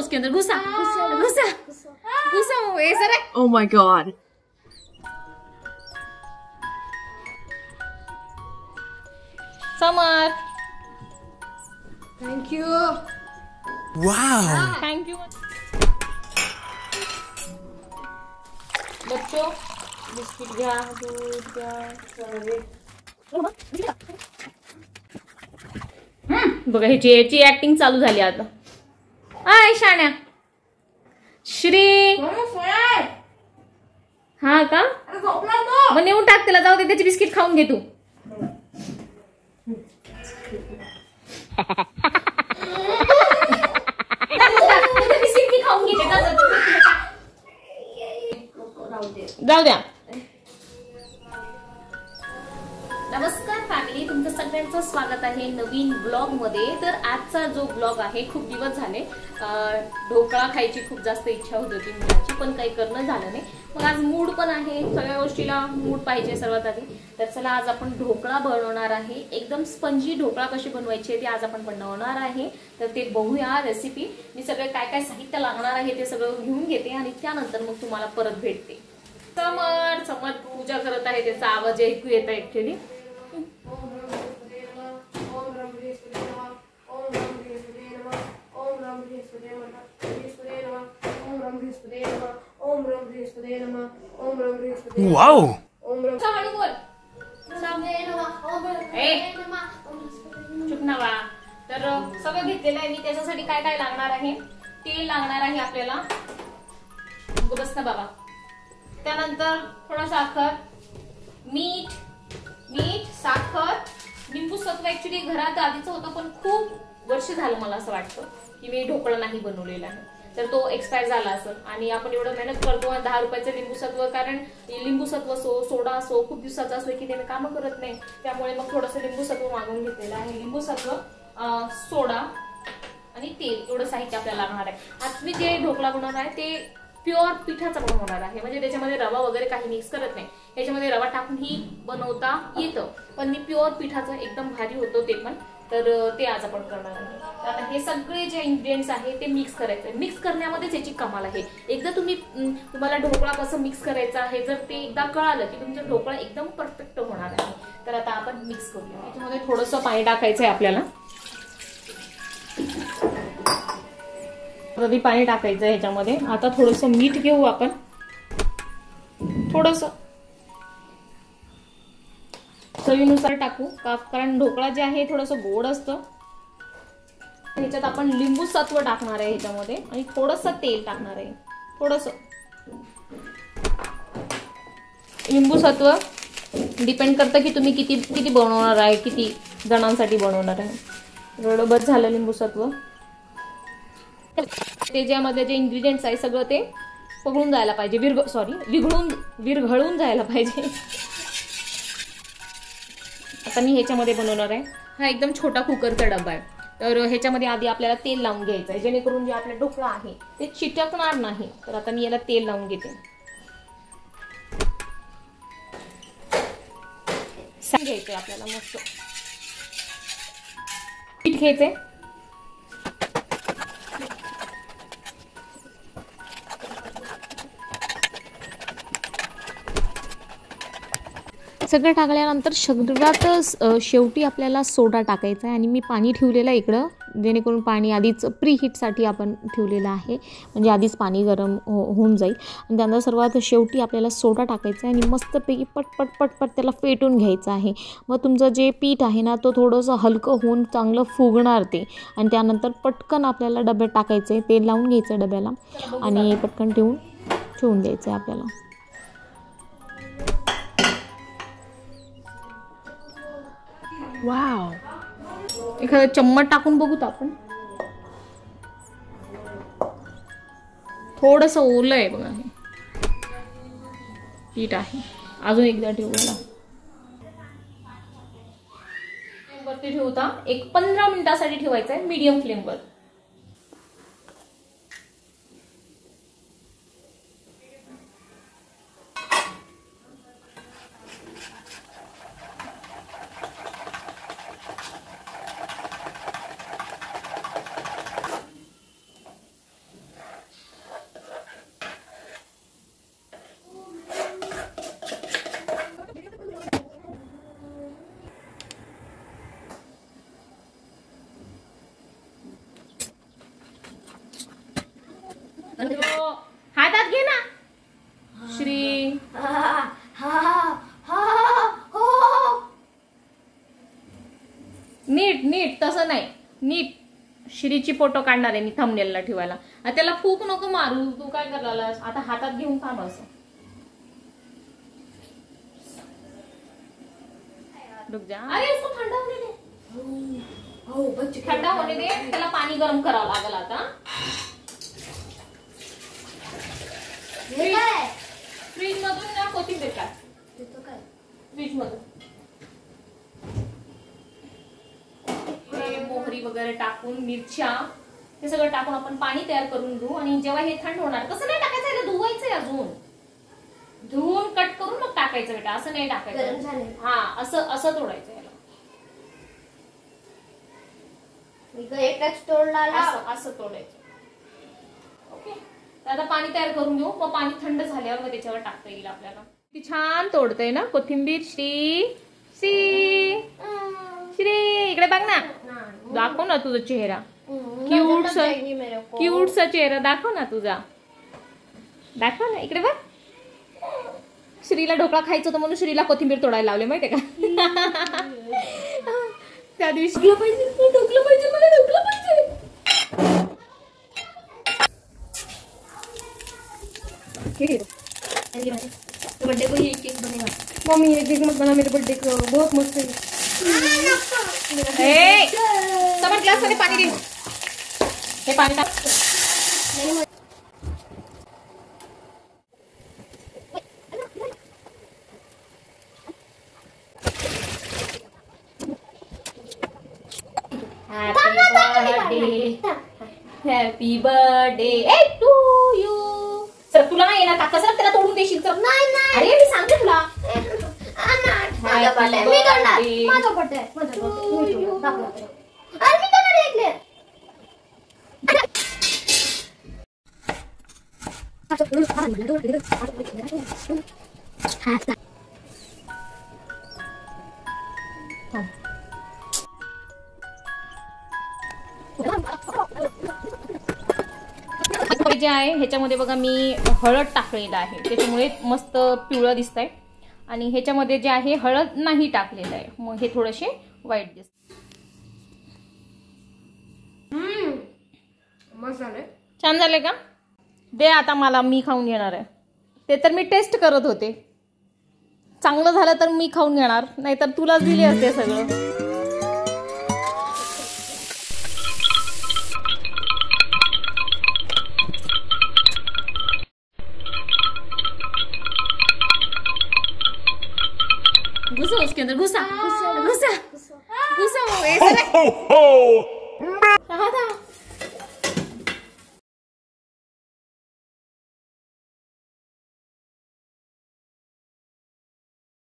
उसके अंदर, घुसा घुसा घुसा sir. Oh my god. Summer thank you. Wow. Thank you. बच्चों बिस्किट घ्या, दूध घ्या। बघा ह्याची ऍक्टिंग चालू झाली आता। आय शाण्या श्री हा का मग नेऊन टाक त्याला, जाऊ दे त्याची बिस्किट खाऊन घे तू। बिस्किट खाऊन घे, जाऊ द्या। नमस्कार फॅमिली, तुमचं सगळ्यांचं स्वागत आहे नवीन ब्लॉग मध्ये। तर आजचा जो ब्लॉग आहे, खूप दिवस झाले ढोकळा खायची खूप जास्त इच्छा होत होती मुलाची, पण काही करणं झालं नाही। मग आज मूड पण आहे, सगळ्या गोष्टीला मूड पाहिजे सर्वात आधी। तर चला आज आपण ढोकळा बनवणार आहे, एकदम स्पंजी ढोकळा कशी बनवायची ते आज आपण बनवणार आहे। तर ते बघूया रेसिपी। मी सगळे काय काय साहित्य लागणार आहे ते सगळं घेऊन घेते आणि त्यानंतर मग तुम्हाला परत भेटते। समर समर पूजा करत आहे, त्याचा आवाज ऐकू येत आहे ऍक्च्युली। Wow. चुप ना बा। तर सगळं घेतलेलं आहे मी। त्याच्यासाठी काय काय लागणार आहे, तेल लागणार आहे आपल्याला, बस ना बाबा। त्यानंतर थोडा साखर, मीठ साखर, लिंबू सत्व। ऍक्च्युली घरात आधीच होतं, पण खूप वर्ष झालं मला असं वाटतं की मी ढोकळा नाही बनवलेला आहे, तर तो एक्सपायर झाला असेल। आणि आपण एवढं मेहनत करतो, 10 रुपयाचं लिंबू सत्व, कारण लिंबू सत्व असो सोडा असो खूप दिवसाचा असो की ते काम करत नाही, त्यामुळे मग थोडंसं लिंबू सत्व मागवून घेतलेलं आहे। लिंबू सत्व, सोडा आणि तेल, एवढं साहित्य आपल्याला लागणार आहे। आज मी जे ढोकळा बनवणार आहे ते प्युअर पिठाचा बनवणार आहे, म्हणजे त्याच्यामध्ये रवा वगैरे काही मिक्स करत नाही। याच्यामध्ये रवा टाकूनही बनवता येतं, पण मी प्युअर पिठाचं एकदम भारी होतं ते पण। तर ते आज आपण करणार आहे। तर आता हे सगळे जे इन्ग्रेडियंट्स आहे ते मिक्स करायचे। मिक्स करण्यामध्येच याची कमाल आहे। एकदा तुम्हाला ढोकळा कसं मिक्स करायचा आहे जर ते एकदा कळालं की तुमचा ढोकळा एकदम परफेक्ट होणार आहे। तर आता आपण मिक्स करूया। याच्यामध्ये थोडंसं पाणी टाकायचं आहे आपल्याला, आधी पाणी टाकायचं आहे ह्याच्यामध्ये। आता थोडंसं मीठ घेऊ आपण, थोडंसं चवीनुसार टाकू, कारण ढोकळा जे आहे थोडंसं गोड असतं। ह्याच्यात आपण लिंबू सत्व टाकणार आहे ह्याच्यामध्ये, आणि थोडंसं तेल टाकणार आहे। थोडंसं लिंबू सत्व डिपेंड करतं की तुम्ही किती बनवणार आहे, किती जणांसाठी बनवणार आहे। एवढं बस झालं लिंबू सत्व। त्याच्यामध्ये जे इन्ग्रेडियंट्स आहे सगळं ते पगळून जायला पाहिजे, विरघळून जायला पाहिजे। आता मी ह्याच्यामध्ये बनवणार आहे। हा एकदम छोटा कुकरचा डबा आहे, तर ह्याच्यामध्ये आधी आपल्याला तेल लावून घ्यायचं आहे, जेणेकरून जे आपला ढोकळा आहे ते चिटकणार नाही। तर आता मी याला तेल लावून घेते। घ्यायचंय आपल्याला, मस्त पीठ घ्यायचंय। सगळं टाकल्यानंतर सगळ्यात शेवटी आपल्याला सोडा टाकायचा आहे। आणि मी पाणी ठेवलेलं आहे इकडं, जेणेकरून पाणी आधीच प्री हीटसाठी आपण ठेवलेलं आहे, म्हणजे आधीच पाणी गरम होऊन जाईल। आणि त्यानंतर सर्वात शेवटी आपल्याला सोडा टाकायचा आहे आणि मस्तपैकी पटपट त्याला फेटून घ्यायचं आहे। मग तुमचं जे पीठ आहे ना तो थोडंसं हलकं होऊन चांगलं फुगणार ते। आणि त्यानंतर पटकन आपल्याला डब्यात टाकायचं आहे, तेल लावून घ्यायचं डब्याला आणि पटकन ठेवून द्यायचं आहे आपल्याला। Wow. एखादा चम्मच टाकून बघूत आपण, थोडंसं ओलं आहे बघा, हे पीठ आहे। अजून एकदा ठेवूया, वरती ठेवता एक 15 मिनिटासाठी ठेवायचं आहे मीडियम फ्लेमवर। हातात घे ना श्री. नीट नीट तसं नाही, नीट श्रीची फोटो काढणार आहे मी थंबनेलला ठेवायला. त्याला फूक नको मारू. तू काय करायला आता हातात घेऊन थांब असं. रुक जा. अरे इसको थंडा होने दे. थंडा होने दे. त्याला पाणी गरम करावं लागेल आता. फ्रीज मधून ना कोथिंबीर काढ. फ्रीज मधून मोहरी वगैरे टाकून मिरच्या हे सगळं टाकून आपण पाणी तयार करून घेऊ. आणि जेव्हा हे थंड होणार, तसं नाही टाकायचं, याला धुवायचंय अजून. धुवून कट करून मग टाकायचं बेटा, असं नाही टाकायचं. हा असं असं तोडायचं याला. असं तोडायचं. ओके. आता पाणी तयार करून घेऊ. मग पाणी थंड झाल्यावर मग त्याच्यावर टाकता येईल आपल्याला. किती छान तोडतय ना कोथिंबीर श्री. श्री श्री इकडे बघ ना. दाखव ना तुझा चेहरा. क्यूटसा चेहरा दाखव ना तुझा. दाखव ना इकडे बघ. श्रीला ढोकळा खायचं होतं म्हणून श्रीला कोथिंबीर तोडायला लावले माहितीये का. त्या दिवशी ढोकळा पाहिजे, मला ढोकळा पाहिजे. बर्थडे को ये केक बनेगा मम्मी. ये केक मत बना मेरे बर्थडे को, बहुत मस्त है. समर ग्लास मध्ये पाणी दे. हे पाणी टाक. Happy birthday to you. Sir तुला नाही येणार काका, सर त्याला तोडून देशील. तर नाही. अरे मी सांगते तुला. जे आहे ह्याच्यामध्ये बघा मी हळद टाकलेलं आहे, त्याच्यामुळे मस्त पिवळं दिसतंय. आणि ह्याच्यामध्ये जे आहे हळद नाही टाकलेलं आहे, मग हे थोडेसे वाईट दिसत. मस्त झाले. छान झाले का? दे आता मला, मी खाऊन घेणार आहे. ते तर मी टेस्ट करत होते. चांगलं झालं तर मी खाऊन घेणार, नाहीतर तुलाच दिले असते सगळं. घुसा उसके अंदर, घुसा घुसा घुसा घुसा.